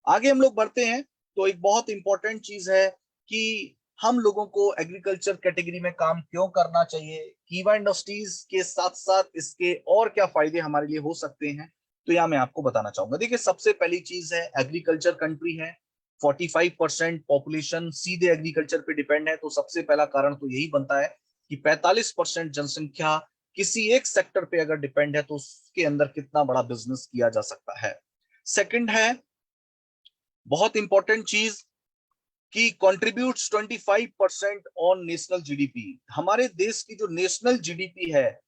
आगे हम लोग बढ़ते हैं। तो एक बहुत इंपॉर्टेंट चीज है कि हम लोगों को एग्रीकल्चर कैटेगरी में काम क्यों करना चाहिए, कीवा इंडस्ट्रीज के साथ साथ इसके और क्या फायदे हमारे लिए हो सकते हैं, तो यह मैं आपको बताना चाहूंगा। देखिए, सबसे पहली चीज है एग्रीकल्चर कंट्री है, 45% पॉपुलेशन सीधे एग्रीकल्चर पे डिपेंड है। तो सबसे पहला कारण तो यही बनता है कि 45% जनसंख्या किसी एक सेक्टर पे अगर डिपेंड है तो उसके अंदर कितना बड़ा बिजनेस किया जा सकता है। सेकंड है बहुत इंपॉर्टेंट चीज कि कंट्रीब्यूट्स 25% ऑन नेशनल जीडीपी। हमारे देश की जो नेशनल जीडीपी है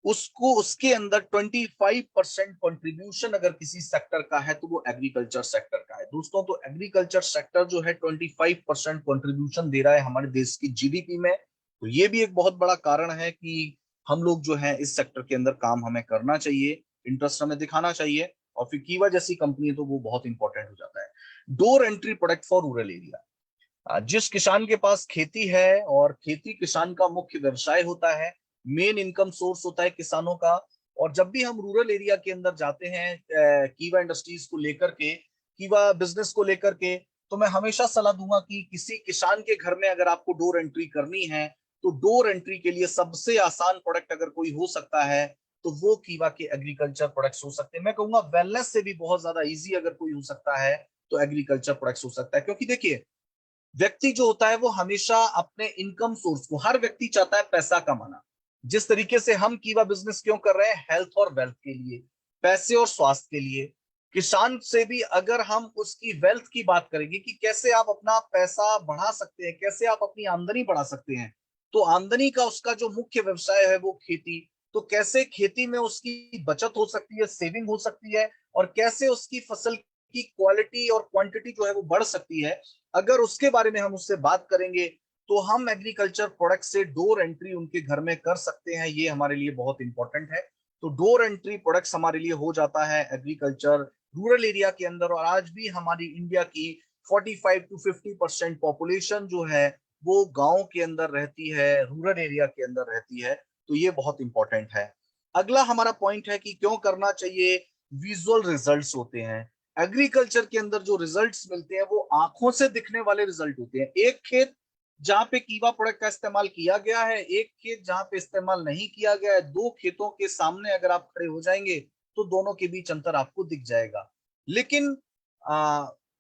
उसको, उसके अंदर 25% कंट्रीब्यूशन अगर किसी सेक्टर का है तो वो एग्रीकल्चर सेक्टर का है। दोस्तों, तो एग्रीकल्चर सेक्टर जो है 25% कंट्रीब्यूशन दे रहा है हमारे देश की जीडीपी में। तो ये भी एक बहुत बड़ा कारण है कि हम लोग जो है इस सेक्टर के अंदर काम हमें करना चाहिए, इंटरेस्ट हमें दिखाना चाहिए। और फिर कीवा जैसी कंपनी है तो वो बहुत इंपॉर्टेंट हो जाता है। Door entry product for rural area, जिस किसान के पास खेती है और खेती किसान का मुख्य व्यवसाय होता है, मेन इनकम सोर्स होता है किसानों का। और जब भी हम रूरल एरिया के अंदर जाते हैं कीवा इंडस्ट्रीज को लेकर के, कीवा बिजनेस को लेकर के, तो मैं हमेशा सलाह दूंगा कि किसी किसान के घर में अगर आपको डोर एंट्री करनी है तो डोर एंट्री के लिए सबसे आसान प्रोडक्ट अगर कोई हो सकता है तो वो कीवा के एग्रीकल्चर प्रोडक्ट्स हो सकते हैं। मैं कहूंगा वेलनेस से भी बहुत ज्यादा इजी अगर कोई हो सकता है तो एग्रीकल्चर प्रोडक्ट्स हो सकता है। क्योंकि देखिए, व्यक्ति जो होता है वो हमेशा अपने इनकम सोर्स को, हर व्यक्ति चाहता है पैसा कमाना। जिस तरीके से हम कीवा बिजनेस क्यों कर रहे हैं, हेल्थ और वेल्थ के लिए, पैसे और स्वास्थ्य के लिए। किसान से भी अगर हम उसकी वेल्थ की बात करेंगे कि कैसे आप अपना पैसा बढ़ा सकते हैं, कैसे आप अपनी आमदनी बढ़ा सकते हैं, तो आमदनी का उसका जो मुख्य व्यवसाय है वो खेती। तो कैसे खेती में उसकी बचत हो सकती है, सेविंग हो सकती है, और कैसे उसकी फसल की क्वालिटी और क्वांटिटी जो है वो बढ़ सकती है, अगर उसके बारे में हम उससे बात करेंगे तो हम एग्रीकल्चर प्रोडक्ट से डोर एंट्री उनके घर में कर सकते हैं। ये हमारे लिए बहुत इंपॉर्टेंट है। तो डोर एंट्री प्रोडक्ट्स हमारे लिए हो जाता है एग्रीकल्चर रूरल एरिया के अंदर। और आज भी हमारी इंडिया की 45 to 50% पॉपुलेशन जो है वो गांव के अंदर रहती है, रूरल एरिया के अंदर रहती है। तो ये बहुत इंपॉर्टेंट है। अगला हमारा पॉइंट है कि क्यों करना चाहिए, विजुअल रिजल्ट्स होते हैं। एग्रीकल्चर के अंदर जो रिजल्ट्स मिलते हैं वो आंखों से दिखने वाले रिजल्ट होते हैं। एक खेत जहां पे कीवा प्रोडक्ट का इस्तेमाल किया गया है, एक खेत जहां पे इस्तेमाल नहीं किया गया है, दो खेतों के सामने अगर आप खड़े हो जाएंगे तो दोनों के बीच अंतर आपको दिख जाएगा। लेकिन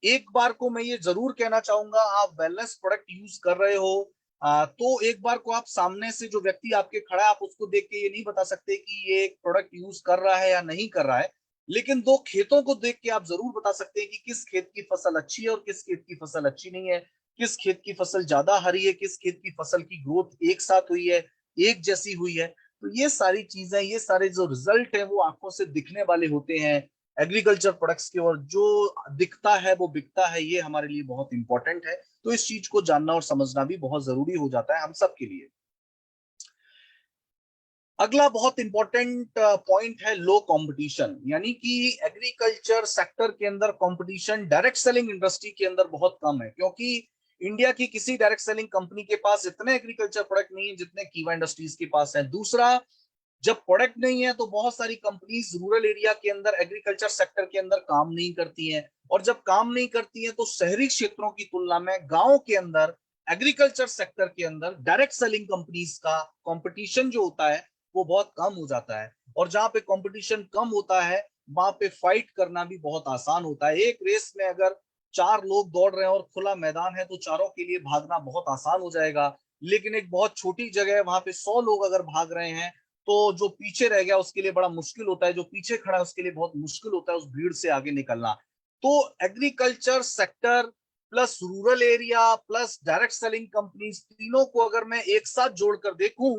एक बार को मैं ये जरूर कहना चाहूंगा, आप वेलनेस प्रोडक्ट यूज कर रहे हो तो एक बार को आप सामने से जो व्यक्ति आपके खड़ा है आप उसको देख के ये नहीं बता सकते कि ये एक प्रोडक्ट यूज कर रहा है या नहीं कर रहा है। लेकिन दो खेतों को देख के आप जरूर बता सकते हैं कि किस खेत की फसल अच्छी है और किस खेत की फसल अच्छी नहीं है, किस खेत की फसल ज्यादा हरी है, किस खेत की फसल की ग्रोथ एक साथ हुई है, एक जैसी हुई है। तो ये सारी चीजें, ये सारे जो रिजल्ट है वो आंखों से दिखने वाले होते हैं एग्रीकल्चर प्रोडक्ट्स के, और जो दिखता है वो बिकता है, ये हमारे लिए बहुत इंपॉर्टेंट है। तो इस चीज को जानना और समझना भी बहुत जरूरी हो जाता है हम सब के लिए। अगला बहुत इंपॉर्टेंट पॉइंट है लो कंपटीशन, यानी कि एग्रीकल्चर सेक्टर के अंदर कंपटीशन डायरेक्ट सेलिंग इंडस्ट्री के अंदर बहुत कम है, क्योंकि इंडिया की किसी डायरेक्ट सेलिंग कंपनी के पास इतने एग्रीकल्चर प्रोडक्ट नहीं है जितने कीवा इंडस्ट्रीज के पास है। दूसरा, जब प्रोडक्ट नहीं है तो बहुत सारी कंपनीज रूरल एरिया के अंदर एग्रीकल्चर सेक्टर के अंदर काम नहीं करती हैं, और जब काम नहीं करती हैं तो शहरी क्षेत्रों की तुलना में गांव के अंदर एग्रीकल्चर सेक्टर के अंदर डायरेक्ट सेलिंग कंपनीज का कंपटीशन जो होता है वो बहुत कम हो जाता है। और जहां पे कंपटीशन कम होता है वहां पे फाइट करना भी बहुत आसान होता है। एक रेस में अगर चार लोग दौड़ रहे हैं और खुला मैदान है तो चारों के लिए भागना बहुत आसान हो जाएगा। लेकिन एक बहुत छोटी जगह है, वहां पे 100 लोग अगर भाग रहे हैं तो जो पीछे रह गया उसके लिए बड़ा मुश्किल होता है, जो पीछे खड़ा है उसके लिए बहुत मुश्किल होता है उस भीड़ से आगे निकलना। तो agriculture sector plus rural area plus direct selling companies, तीनों को अगर मैं एक साथ जोड़कर देखूं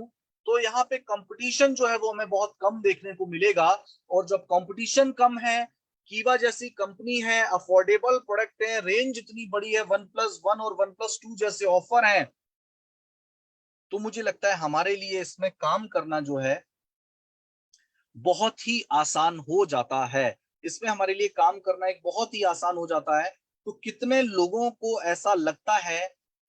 तो यहाँ पे कंपटीशन जो है वो हमें बहुत कम देखने को मिलेगा। और जब कंपटीशन कम है, कीवा जैसी कंपनी है, अफोर्डेबल प्रोडक्ट है, रेंज इतनी बड़ी है, 1+1 और 1+2 जैसे ऑफर हैं, तो मुझे लगता है हमारे लिए इसमें काम करना जो है बहुत ही आसान हो जाता है। इसमें हमारे लिए काम करना एक बहुत ही आसान हो जाता है। तो कितने लोगों को ऐसा लगता है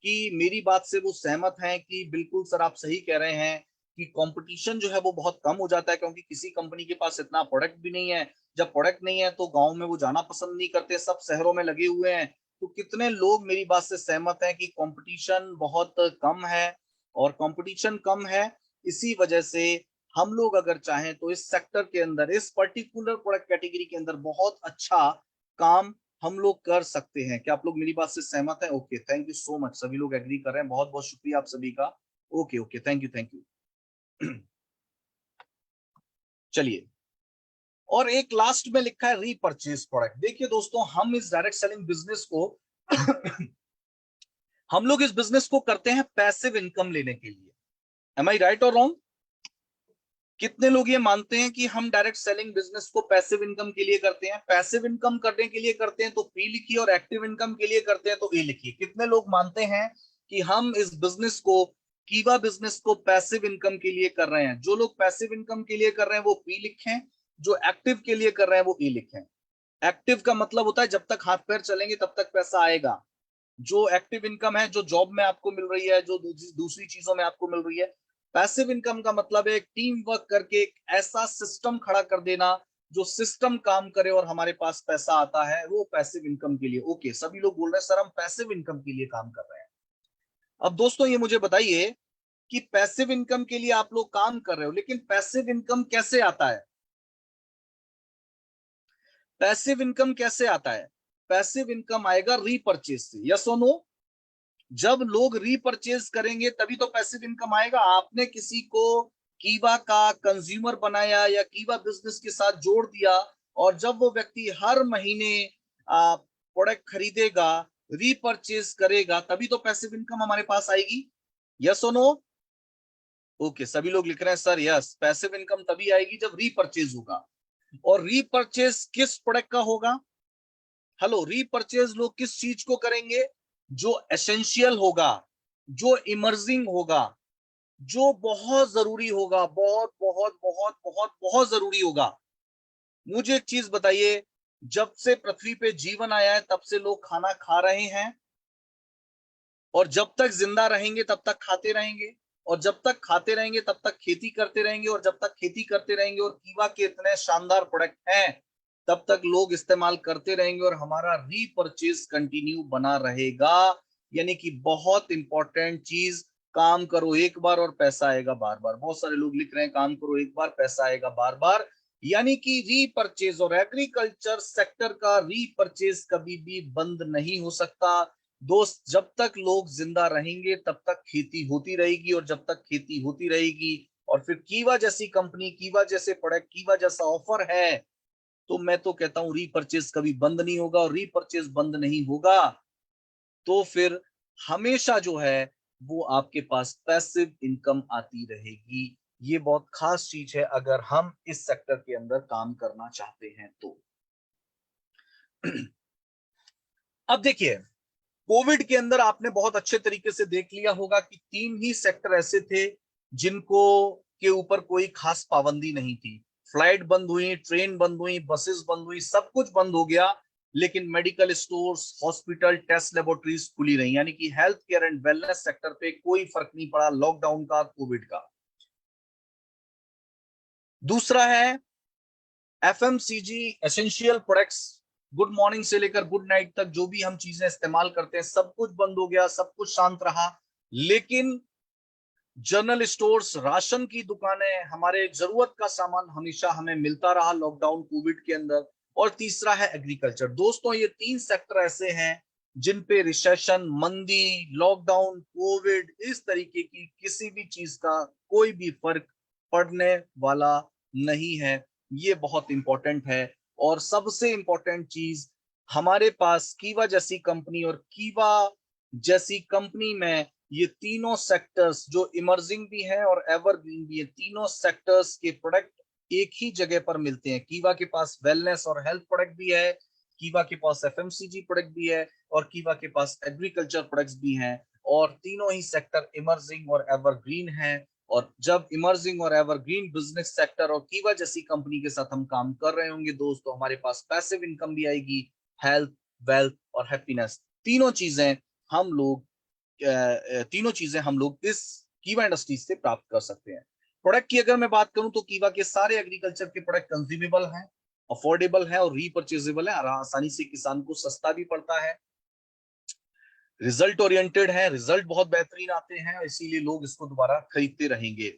कि मेरी बात से वो सहमत हैं कि बिल्कुल सर आप सही कह रहे हैं कि कंपटीशन जो है वो बहुत कम हो जाता है, क्योंकि किसी कंपनी के पास इतना प्रोडक्ट भी नहीं है। जब प्रोडक्ट नहीं है तो गांव में वो जाना पसंद नहीं करते, सब शहरों में लगे हुए हैं। तो कितने लोग मेरी बात से सहमत हैं कि कंपटीशन बहुत कम है, और कंपटीशन कम है इसी वजह से हम लोग अगर चाहें तो इस सेक्टर के अंदर, इस पर्टिकुलर प्रोडक्ट कैटेगरी के अंदर बहुत अच्छा काम हम लोग कर सकते हैं। क्या आप लोग मेरी बात से सहमत हैं? Okay, thank you so much, सभी लोग एग्री कर रहे हैं, बहुत बहुत शुक्रिया आप सभी का। Okay okay, thank you thank you. चलिए, और एक लास्ट में लिखा है रीपरचेज प्रोडक्ट। देखिए दोस्तों, हम इस डायरेक्ट सेलिंग बिजनेस को हम लोग इस बिजनेस को करते हैं पैसिव इनकम लेने के लिए। एम आई राइट और रॉन्ग? कितने लोग ये मानते हैं कि हम डायरेक्ट सेलिंग बिजनेस को पैसिव इनकम के लिए करते हैं? पैसिव इनकम करने के लिए करते हैं तो पी लिखिए, और एक्टिव इनकम के लिए करते हैं तो ए लिखिए। कितने लोग मानते हैं कि हम इस बिजनेस को, कीवा बिजनेस को पैसिव इनकम के लिए कर रहे हैं? जो लोग पैसिव इनकम के लिए कर रहे हैं वो पी लिखें, जो एक्टिव के लिए कर रहे हैं वो ए लिखें। एक्टिव का मतलब होता है जब तक हाथ पैर चलेंगे तब तक पैसा आएगा। जो एक्टिव इनकम है, जो जॉब में आपको मिल रही है, जो दूसरी चीजों में आपको मिल रही है। पैसिव इनकम का मतलब है टीम वर्क करके एक ऐसा सिस्टम खड़ा कर देना जो सिस्टम काम करे और हमारे पास पैसा आता है, वो पैसिव इनकम के लिए। ओके, सभी लोग बोल रहे हैं सर हम पैसिव इनकम के लिए काम कर रहे हैं। अब दोस्तों ये मुझे बताइए कि पैसिव इनकम के लिए आप लोग काम कर रहे हो, लेकिन पैसिव इनकम कैसे आता है? पैसिव इनकम कैसे आता है? पैसिव इनकम आएगा रीपरचेज से, यस और नो? जब लोग रीपरचेज करेंगे तभी तो पैसिव इनकम आएगा। आपने किसी को कीवा का कंज्यूमर बनाया या कीवा बिजनेस के साथ जोड़ दिया, और जब वो व्यक्ति हर महीने प्रोडक्ट खरीदेगा, रीपरचेज करेगा, तभी तो पैसिव इनकम हमारे पास आएगी। यस और नो? ओके, सभी लोग लिख रहे हैं सर यस, पैसिव इनकम तभी आएगी जब रीपरचेज होगा। और रीपरचेज किस प्रोडक्ट का होगा? हेलो, रीपरचेज लोग किस चीज को करेंगे? जो एसेंशियल होगा, जो इमर्जिंग होगा, जो बहुत जरूरी होगा, बहुत बहुत बहुत बहुत बहुत जरूरी होगा। मुझे एक चीज बताइए, जब से पृथ्वी पे जीवन आया है तब से लोग खाना खा रहे हैं, और जब तक जिंदा रहेंगे तब तक खाते रहेंगे, और जब तक खाते रहेंगे तब तक खेती करते रहेंगे, और जब तक खेती करते रहेंगे। और कीवा के इतने शानदार प्रोडक्ट हैं तब तक लोग इस्तेमाल करते रहेंगे और हमारा रीपरचेज कंटिन्यू बना रहेगा। यानी कि बहुत इंपॉर्टेंट चीज, काम करो एक बार और पैसा आएगा बार बार। बहुत सारे लोग लिख रहे हैं काम करो एक बार पैसा आएगा बार बार, यानी कि रीपरचेज। और एग्रीकल्चर सेक्टर का रीपरचेज कभी भी बंद नहीं हो सकता दोस्त। जब तक लोग जिंदा रहेंगे तब तक खेती होती रहेगी, और जब तक खेती होती रहेगी और फिर कीवा जैसी कंपनी, कीवा जैसे प्रोडक्ट, कीवा जैसा ऑफर है, तो मैं तो कहता हूं रीपरचेज कभी बंद नहीं होगा। और रीपरचेज बंद नहीं होगा तो फिर हमेशा जो है वो आपके पास पैसिव इनकम आती रहेगी। ये बहुत खास चीज है अगर हम इस सेक्टर के अंदर काम करना चाहते हैं तो। अब देखिए, कोविड के अंदर आपने बहुत अच्छे तरीके से देख लिया होगा कि 3 ही सेक्टर ऐसे थे जिनको के ऊपर कोई खास पाबंदी नहीं थी। फ्लाइट बंद हुई, ट्रेन बंद हुई, बसेस बंद हुई, सब कुछ बंद हो गया, लेकिन medical stores, hospital, test laboratories खुली रही। यानी कि health care and wellness sector पे कोई फर्क नहीं पड़ा लॉकडाउन का, कोविड का। दूसरा है FMCG, essential products. Good morning से लेकर गुड नाइट तक जो भी हम चीजें इस्तेमाल करते हैं सब कुछ बंद हो गया, सब कुछ शांत रहा। लेकिन जनरल स्टोर्स, राशन की दुकानें, हमारे जरूरत का सामान हमेशा हमें मिलता रहा लॉकडाउन कोविड के अंदर। और तीसरा है एग्रीकल्चर। दोस्तों, ये 3 सेक्टर ऐसे हैं जिन पे रिसेशन, मंदी, लॉकडाउन, कोविड, इस तरीके की किसी भी चीज का कोई भी फर्क पड़ने वाला नहीं है। ये बहुत इंपॉर्टेंट है। और सबसे इंपॉर्टेंट चीज, हमारे पास कीवा जैसी कंपनी और कीवा जैसी कंपनी में ये तीनों सेक्टर्स जो इमर्जिंग भी हैं और एवरग्रीन भी है, तीनों सेक्टर्स के प्रोडक्ट एक ही जगह पर मिलते हैं। कीवा के पास वेलनेस और हेल्थ प्रोडक्ट भी है, कीवा के पास एफएमसीजी प्रोडक्ट भी है, और कीवा के पास एग्रीकल्चर प्रोडक्ट्स भी हैं। और तीनों ही सेक्टर इमर्जिंग और एवरग्रीन हैं। और जब इमर्जिंग और एवरग्रीन बिजनेस सेक्टर और कीवा जैसी कंपनी के साथ हम काम कर रहे होंगे दोस्तों, हमारे पास पैसिव इनकम भी आएगी, हेल्थ, वेल्थ और हैप्पीनेस, तीनों चीजें हम लोग तीनों चीजें हम लोग इस कीवा इंडस्ट्रीज से प्राप्त कर सकते हैं। प्रोडक्ट की अगर मैं बात करूं तो कीवा के सारे एग्रीकल्चर के प्रोडक्ट कंज्यूमेबल हैं, अफोर्डेबल है और रीपरचेजेबल है, और आसानी से किसान को सस्ता भी पड़ता है। रिजल्ट ओरिएंटेड है, रिजल्ट बहुत बेहतरीन आते हैं, इसीलिए लोग इसको दोबारा खरीदते रहेंगे।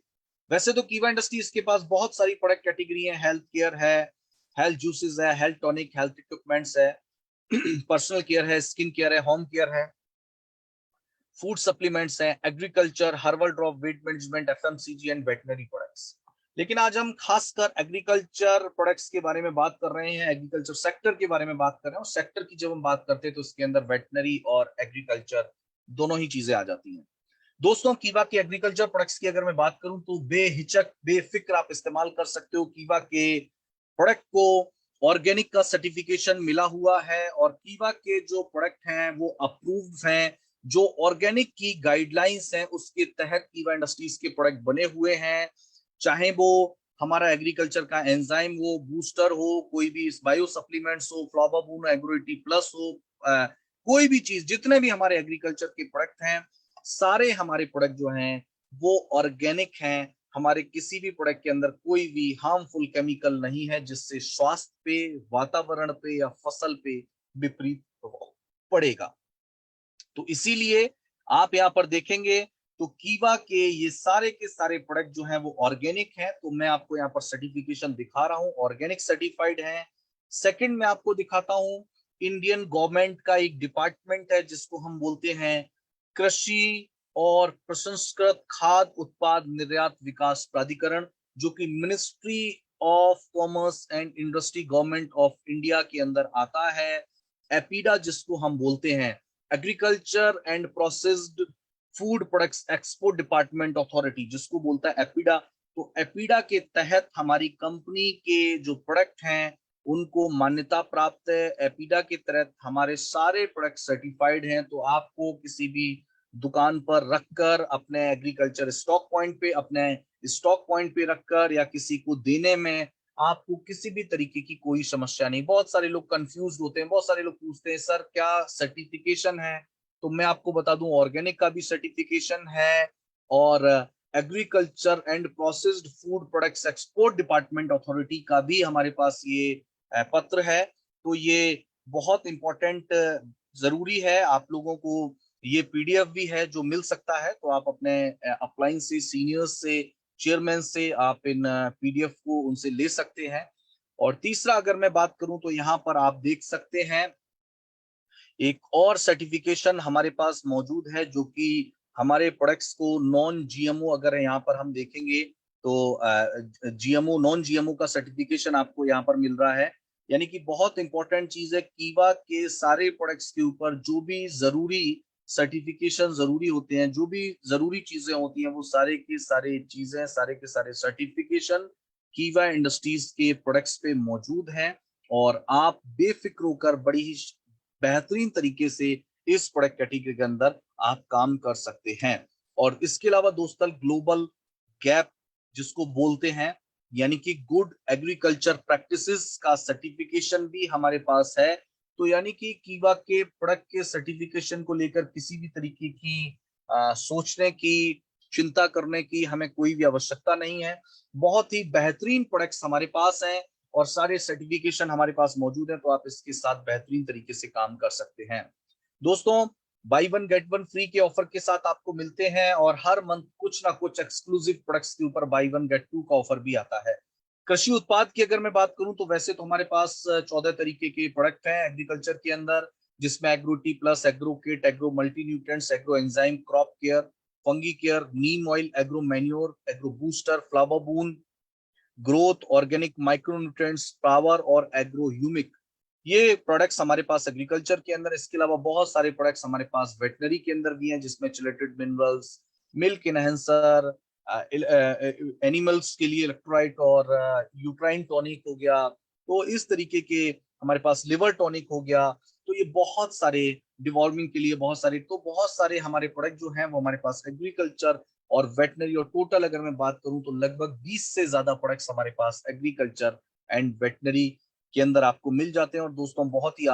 वैसे तो कीवा इंडस्ट्रीज के पास बहुत सारी प्रोडक्ट कैटेगरी है। हेल्थ केयर है, हेल्थ जूसेस है, हेल्थ टॉनिक, हेल्थ इक्विपमेंट्स है, पर्सनल केयर है, स्किन केयर है, होम केयर है, फूड सप्लीमेंट्स हैं, agriculture, herbal drop, weight management, FMCG and veterinary products. लेकिन आज हम खासकर एग्रीकल्चर प्रोडक्ट्स के बारे में बात कर रहे हैं, एग्रीकल्चर सेक्टर के बारे में बात कर रहे हैं। और सेक्टर की जब हम बात करते हैं तो इसके अंदर वेटनरी और एग्रीकल्चर दोनों ही चीजें आ जाती हैं। दोस्तों, कीवा के एग्रीकल्चर प्रोडक्ट्स की अगर मैं बात करूं तो बेहिचक, बेफिक्र आप इस्तेमाल कर सकते हो। कीवा के प्रोडक्ट को ऑर्गेनिक का सर्टिफिकेशन मिला हुआ है, और कीवा के जो प्रोडक्ट हैं वो अप्रूव्ड हैं। जो ऑर्गेनिक की गाइडलाइंस हैं उसके तहत कीवा इंडस्ट्रीज के प्रोडक्ट बने हुए हैं। चाहे वो हमारा एग्रीकल्चर का एंजाइम हो, बूस्टर हो, कोई भी बायो सप्लीमेंट्स हो, फ्लावरबून, एग्रोइटी प्लस हो, कोई भी चीज, जितने भी हमारे एग्रीकल्चर के प्रोडक्ट हैं, सारे हमारे प्रोडक्ट जो हैं वो ऑर्गेनिक हैं। हमारे किसी भी प्रोडक्ट के अंदर कोई भी हार्मफुल केमिकल नहीं है जिससे स्वास्थ्य पे, वातावरण पे या फसल पे विपरीत प्रभाव पड़ेगा। तो इसीलिए आप यहाँ पर देखेंगे तो कीवा के ये सारे के सारे प्रोडक्ट जो हैं वो ऑर्गेनिक हैं। तो मैं आपको यहाँ पर सर्टिफिकेशन दिखा रहा हूँ, ऑर्गेनिक सर्टिफाइड है। सेकंड में आपको दिखाता हूँ, इंडियन गवर्नमेंट का एक डिपार्टमेंट है जिसको हम बोलते हैं कृषि और प्रसंस्कृत खाद्य उत्पाद निर्यात विकास प्राधिकरण, जो कि ministry of commerce and industry, government of India के अंदर आता है। एपीडा जिसको हम बोलते हैं, agriculture and processed food products export department authority, जिसको बोलता है एपीडा। तो एपीडा के तहत हमारी कंपनी के जो प्रोडक्ट हैं उनको मान्यता प्राप्त है। एपीडा के तहत हमारे सारे प्रोडक्ट सर्टिफाइड हैं। तो आपको किसी भी दुकान पर रखकर, अपने एग्रीकल्चर स्टॉक पॉइंट पे, अपने स्टॉक पॉइंट पे रखकर या किसी को देने में आपको किसी भी तरीके की कोई समस्या नहीं। बहुत सारे लोग कंफ्यूज होते हैं, बहुत सारे लोग पूछते हैं सर क्या सर्टिफिकेशन है, तो मैं आपको बता दूं ऑर्गेनिक का भी सर्टिफिकेशन है, और agriculture and processed food products export department authority का भी हमारे पास ये पत्र है, तो ये बहुत इम्पोर्टेंट जरूरी है। आप लोगों को ये पीडीएफ भी है जो मिल सकता है, तो आप अपने अपलाइन से, सीनियर्स से, चेयरमैन से आप इन पीडीएफ को उनसे ले सकते हैं। और तीसरा अगर मैं बात करूं तो यहाँ पर आप देख सकते हैं एक और सर्टिफिकेशन हमारे पास मौजूद है जो कि हमारे प्रोडक्ट्स को नॉन जीएमओ, अगर यहाँ पर हम देखेंगे तो जीएमओ, नॉन जीएमओ का सर्टिफिकेशन आपको यहाँ पर मिल रहा है। यानी कि बहुत इंपॉर्टेंट चीज है, कीवा के सारे प्रोडक्ट्स के ऊपर जो भी जरूरी सर्टिफिकेशन जरूरी होते हैं, जो भी जरूरी चीजें होती हैं, वो सारे के सारे चीजें, सारे के सारे सर्टिफिकेशन कीवा इंडस्ट्रीज के प्रोडक्ट्स पे मौजूद हैं। और आप बेफिक्र होकर बड़ी ही बेहतरीन तरीके से इस प्रोडक्ट कैटेगरी के अंदर आप काम कर सकते हैं। और इसके अलावा दोस्तों, ग्लोबल गैप जिसको बोलते हैं, यानी कि गुड एग्रीकल्चर प्रैक्टिसेस का सर्टिफिकेशन भी हमारे पास है। तो यानी कि कीवा के प्रोडक्ट के सर्टिफिकेशन को लेकर किसी भी तरीके की सोचने की, चिंता करने की हमें कोई भी आवश्यकता नहीं है। बहुत ही बेहतरीन प्रोडक्ट्स हमारे पास हैं और सारे सर्टिफिकेशन हमारे पास मौजूद हैं, तो आप इसके साथ बेहतरीन तरीके से काम कर सकते हैं। दोस्तों, by one get one free के ऑफर के साथ आपको मिलते हैं, और हर मंथ कुछ ना कुछ एक्सक्लूसिव प्रोडक्ट्स के ऊपर बाई वन गेट टू का ऑफर भी आता है। कृषि उत्पाद की अगर मैं बात करूं तो वैसे तो हमारे पास 14 तरीके के प्रोडक्ट हैं एग्रीकल्चर के अंदर, जिसमें agro T plus, agro kit, agro multi nutrients, agro enzyme, crop care, fungi care, neem oil, agro manure, agro booster, flower boon, growth, organic micronutrients, power और एग्रो ह्यूमिक, ये प्रोडक्ट्स हमारे पास एग्रीकल्चर के अंदर। इसके अलावा बहुत सारे प्रोडक्ट्स हमारे पास वेटनरी के अंदर भी हैं, जिसमें chelated minerals, milk enhancer, animals के लिए इलेक्ट्रोलाइट और यूट्राइन टॉनिक हो गया। तो इस तरीके के हमारे पास लिवर टॉनिक हो गया। तो ये बहुत सारे, डिवॉर्मिंग के लिए बहुत सारे, तो बहुत सारे हमारे प्रोडक्ट जो हैं वो हमारे पास एग्रीकल्चर और वेटनरी, और टोटल अगर मैं बात करूं तो लगभग 20 से ज्यादा प्रोडक्ट्स हमारे पास एग्रीकल्चर एंड वेटनरी के अंदर आपको मिल जाते हैं। और दोस्तों, बहुत ही